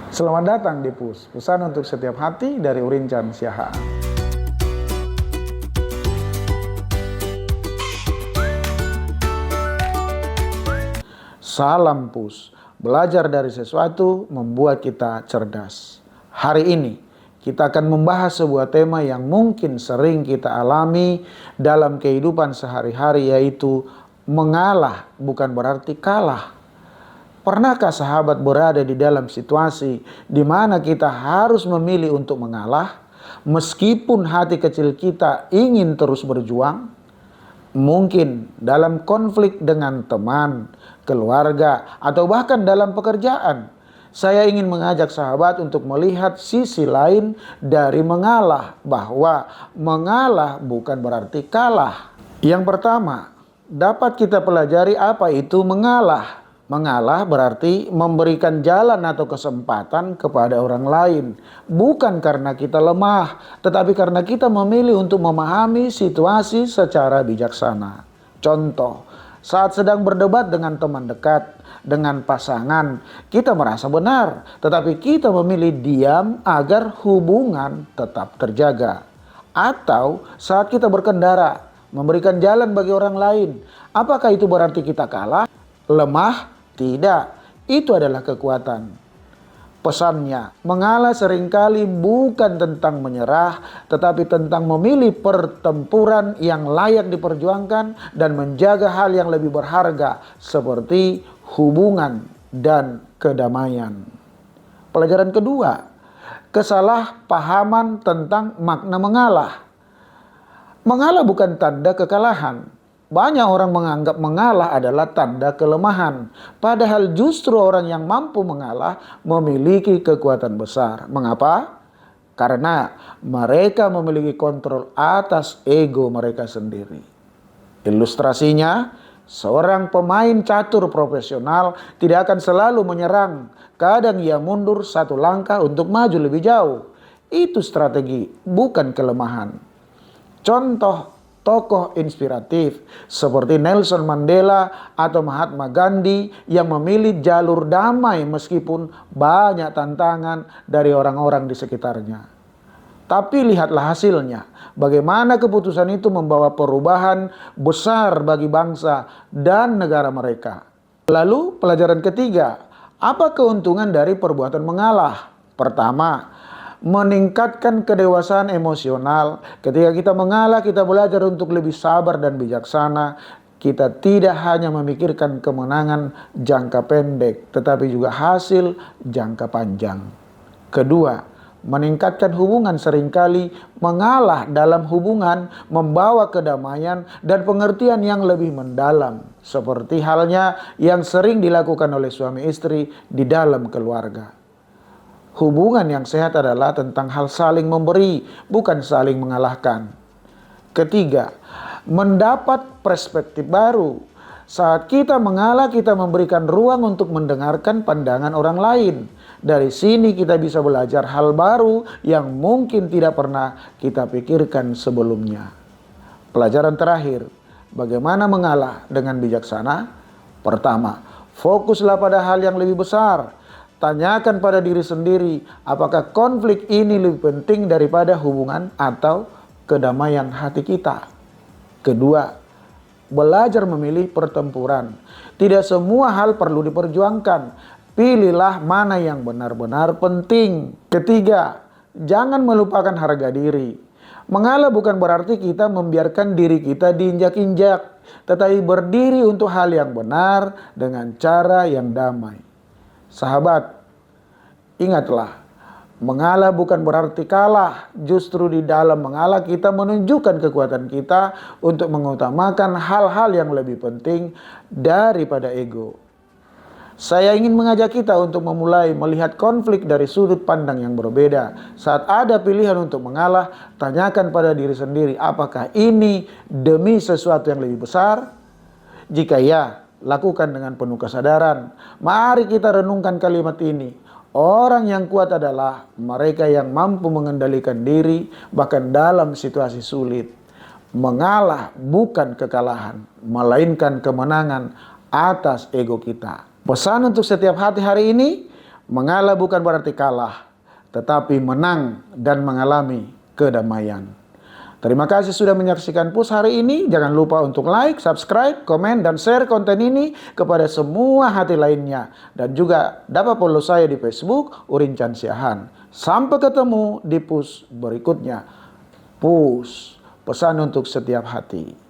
Selamat datang di PUS, pesan untuk setiap hati dari Urincan Siahaan. Salam PUS, belajar dari sesuatu membuat kita cerdas. Hari ini kita akan membahas sebuah tema yang mungkin sering kita alami dalam kehidupan sehari-hari, yaitu mengalah bukan berarti kalah. Pernahkah sahabat berada di dalam situasi di mana kita harus memilih untuk mengalah, meskipun hati kecil kita ingin terus berjuang? Mungkin dalam konflik dengan teman, keluarga, atau bahkan dalam pekerjaan. Saya ingin mengajak sahabat untuk melihat sisi lain dari mengalah, bahwa mengalah bukan berarti kalah. Yang pertama, dapat kita pelajari apa itu mengalah. Mengalah berarti memberikan jalan atau kesempatan kepada orang lain. Bukan karena kita lemah, tetapi karena kita memilih untuk memahami situasi secara bijaksana. Contoh, saat sedang berdebat dengan teman dekat, dengan pasangan, kita merasa benar, tetapi kita memilih diam agar hubungan tetap terjaga. Atau saat kita berkendara, memberikan jalan bagi orang lain. Apakah itu berarti kita kalah, lemah? Tidak, itu adalah kekuatan. Pesannya, mengalah seringkali bukan tentang menyerah, tetapi tentang memilih pertempuran yang layak diperjuangkan dan menjaga hal yang lebih berharga seperti hubungan dan kedamaian. Pelajaran kedua, kesalahpahaman tentang makna mengalah. Mengalah bukan tanda kekalahan. Banyak orang menganggap mengalah adalah tanda kelemahan. Padahal justru orang yang mampu mengalah memiliki kekuatan besar. Mengapa? Karena mereka memiliki kontrol atas ego mereka sendiri. Ilustrasinya, seorang pemain catur profesional tidak akan selalu menyerang. Kadang ia mundur satu langkah untuk maju lebih jauh. Itu strategi, bukan kelemahan. Contoh tokoh inspiratif seperti Nelson Mandela atau Mahatma Gandhi yang memilih jalur damai meskipun banyak tantangan dari orang-orang di sekitarnya. Tapi lihatlah hasilnya, bagaimana keputusan itu membawa perubahan besar bagi bangsa dan negara mereka. Lalu pelajaran ketiga, apa keuntungan dari perbuatan mengalah? Pertama, meningkatkan kedewasaan emosional. Ketika kita mengalah, kita belajar untuk lebih sabar dan bijaksana. Kita tidak hanya memikirkan kemenangan jangka pendek, tetapi juga hasil jangka panjang. Kedua, meningkatkan hubungan. Seringkali mengalah dalam hubungan membawa kedamaian dan pengertian yang lebih mendalam, seperti halnya yang sering dilakukan oleh suami istri di dalam keluarga. Hubungan yang sehat adalah tentang hal saling memberi, bukan saling mengalahkan. Ketiga, mendapat perspektif baru. Saat kita mengalah, kita memberikan ruang untuk mendengarkan pandangan orang lain. Dari sini kita bisa belajar hal baru yang mungkin tidak pernah kita pikirkan sebelumnya. Pelajaran terakhir, bagaimana mengalah dengan bijaksana? Pertama, fokuslah pada hal yang lebih besar. Tanyakan pada diri sendiri, apakah konflik ini lebih penting daripada hubungan atau kedamaian hati kita. Kedua, belajar memilih pertempuran. Tidak semua hal perlu diperjuangkan. Pilihlah mana yang benar-benar penting. Ketiga, jangan melupakan harga diri. Mengalah bukan berarti kita membiarkan diri kita diinjak-injak, tetapi berdiri untuk hal yang benar dengan cara yang damai. Sahabat, ingatlah, mengalah bukan berarti kalah. Justru di dalam mengalah kita menunjukkan kekuatan kita untuk mengutamakan hal-hal yang lebih penting daripada ego. Saya ingin mengajak kita untuk memulai melihat konflik dari sudut pandang yang berbeda. Saat ada pilihan untuk mengalah, tanyakan pada diri sendiri, apakah ini demi sesuatu yang lebih besar? Jika ya, lakukan dengan penuh kesadaran. Mari kita renungkan kalimat ini. Orang yang kuat adalah mereka yang mampu mengendalikan diri bahkan dalam situasi sulit. Mengalah bukan kekalahan, melainkan kemenangan atas ego kita. Pesan untuk setiap hati hari ini, Mengalah bukan berarti kalah, tetapi menang dan mengalami kedamaian. Terima kasih sudah menyaksikan Pus hari ini. Jangan lupa untuk like, subscribe, komen, dan share konten ini kepada semua hati lainnya. Dan juga dapat follow saya di Facebook, Urin Chan Siahaan. Sampai ketemu di Pus berikutnya. Pus, pesan untuk setiap hati.